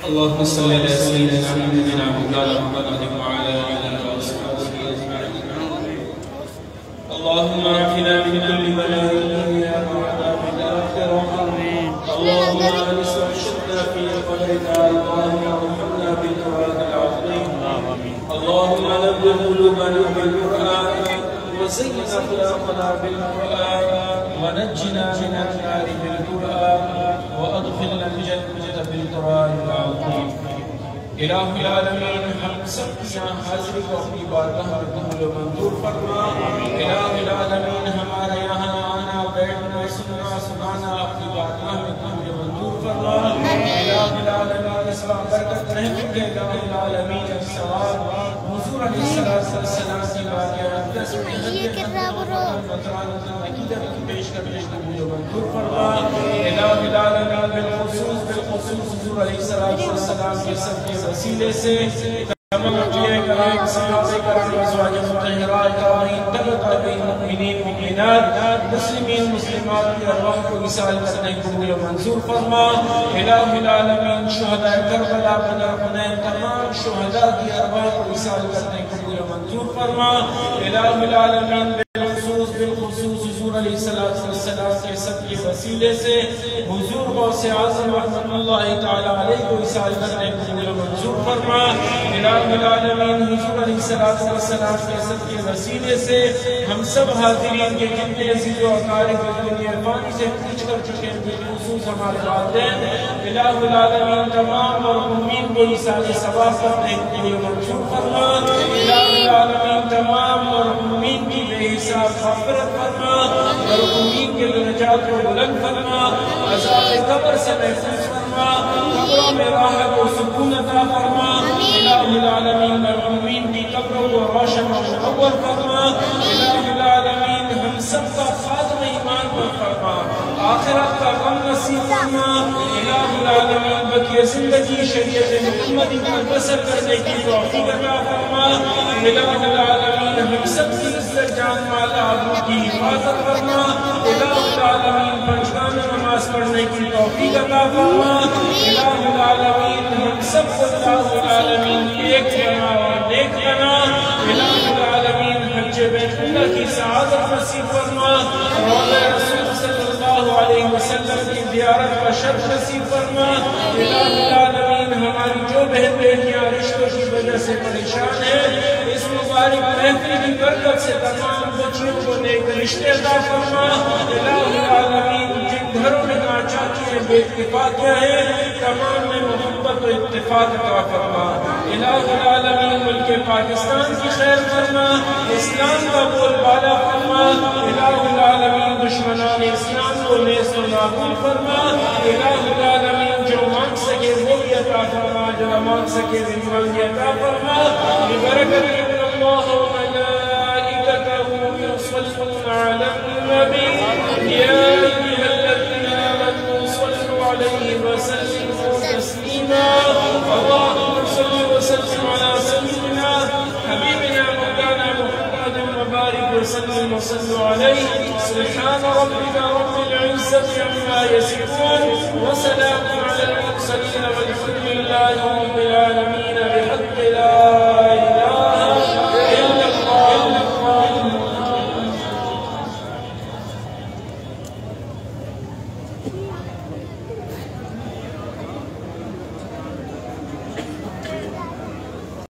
اللهم صل على سيدنا محمد وعلى آله وصحبه أجمعين. اللهم اعفنا من كل بلاء الدنيا وعذاب الآخرة. اللهم انس وارشدنا في قدرنا. اللهم ارحمنا بالقرآن العظيم. اللهم نبه قلوبنا بالقرآن وزين أخلاقنا بالقرآن ونجنا من النار بالقرآن وأدخلنا الجنة بالقرآن العظيم. الہ العالمین ہم سب کی حاضری کو اپنی بارگاہ میں قبول و منظور فرما. الہ العالمین ہمارے یہاں آنا بیٹھنا سنانا اپنی بارگاہ میں قبول و منظور فرما. الہ العالمین اس وقت برکت رحمت کے الہ العالمین الثواب حضور علیہ السلام کی بارگاہ اقدس میں عقیدت کی پیش کرنے قبول و منظور فرما. الہ العالمین بالخصوص حضور علیہ السلام کے سب کے وسیلے سے تمام انبیاء کرام صحابہ کرام ازواج مطہرات تابعین تبع تابعین مؤمنین مؤمنات مسلمین مسلمات کی ارواح کو وصال کرنے قبول و منظور فرما. الہ العالمین شہداء کربلا بدر حنین تمام شہداء کی ارواح کو وصال کرنے قبول و منظور فرما. الہ العالمین بالخصوص حضور علیہ السلام کے سب کے وسیلے سے حضور غوث اعظم رحمت اللہ تعالی علیہ کو وصال کرنے قبول و منظور فرما. الہ العالمین حضور علیہ السلام کے سب کے وسیلے سے ہم سب حاضرین کے جتنے عزیز و اقارب دنیا فانی سے پوچھ کر چکے ہیں بالخصوص ہمارے والدین. الہ العالمین تمام مرحومین کو ایصال ثواب کرنے قبول و منظور فرما. الہ العالمین تمام مرحومین کی بے حساب مغفرت فرما. مرحومین کے درجات کو بلند فرما. عذاب قبر سے محفوظ فرما. قبروں میں راحت و سکون عطا فرما. الہ العالمین مرحومین کی قبروں کو روشن و منور فرما. الہ العالمین ہم سب کا خاتمہ ایمان پر فرما. آخرت کا غم نصیب فرما. الہ العالمین بقیہ زندگی شریعت محمدی پر بسر کرنے کی توفیق عطا فرما. الہ العالمین ہم سب کی عزت جان مال آبرو کی حفاظت فرما. الہ العالمین پنجگانہ نماز پڑھنے کی توفیق عطا فرما. الہ العالمین ہم سب کو الہ العالمین ایک بنا اور نیک بنا. الہ العالمین حج بیت اللہ کی سعادت نصیب فرما. روضہ رسول صلی اللہ علیہ وسلم کی زیارت کا شرف نصیب فرما. الہ العالمین ہماری جو بہن بیٹیاں رشتوں کی وجہ سے پریشان ہیں اس مبارک محفل کی برکت سے تمام بچیوں کو نیک رشتے عطا فرما. بے اتفاقیاں ہیں تمام میں محبت و اتفاق عطا فرما الہ العالمین ملک پاکستان کی خیر فرما اسلام کا بول بالا فرما الہ العالمین دشمنان اسلام کو نیست و نابود فرما الہ العالمین جو مانگ سکے وہ بھی عطا فرما جو نہ مانگ سکے ذمہ بھی عطا فرما ببرکت ابن اللہ و ملائکتہ یصلون علی النبی یا ایھا الذین آمنوا صلوا علیہ وسلموا تسلیما اللهم صل وسلم على سيدنا حبيبنا مولانا محمد وبارك وسلم وصلوا عليه سبحان ربك رب العزة عما يصفون وسلام على المرسلين والحمد لله رب العالمين بحق لا إله إلا الله.